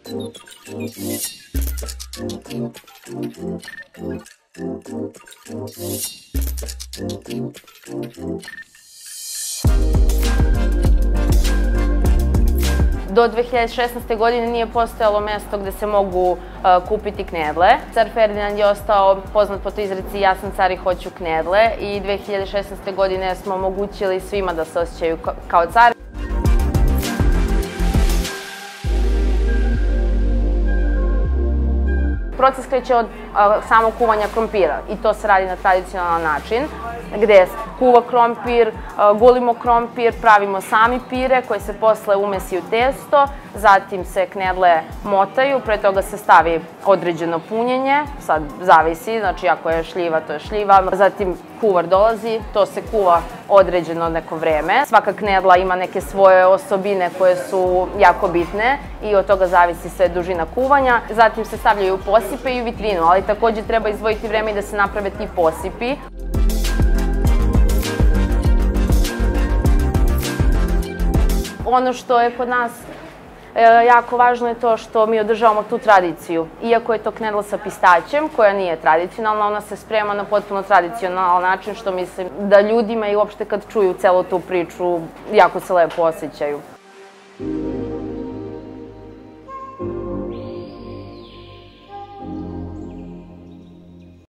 Do 2016. godine nije postojalo mesto gde se mogu kupiti knedle. Car Ferdinand je ostao poznat po toj izreci "Ja sam car i hoću knedle" i 2016. godine smo omogućili svima da se osjećaju kao car. Proces kreće od samog kuvanja krompira i to se radi na tradicionalan način, gde kuva krompir, gulimo krompir, pravimo sami pire koje se posle umesi u testo, zatim se knedle motaju, pre toga se stavi određeno punjenje, sad zavisi, znači ako je šljiva to je šljiva, zatim kuvar dolazi, to se kuva određeno neko vreme. Svaka knedla ima neke svoje osobine koje su jako bitne i od toga zavisi sve dužina kuvanja. Zatim se stavljaju u posipe i u vitrinu, ali takođe treba izdvojiti vreme i da se naprave ti posipi. Ono što je kod nas jako važno je to što mi održavamo tu tradiciju. Iako je to knedla sa pistaćem, koja nije tradicionalna, ona se sprema na potpuno tradicionalan način, što mislim da ljudima i uopšte kad čuju celu tu priču, jako se lepo osjećaju.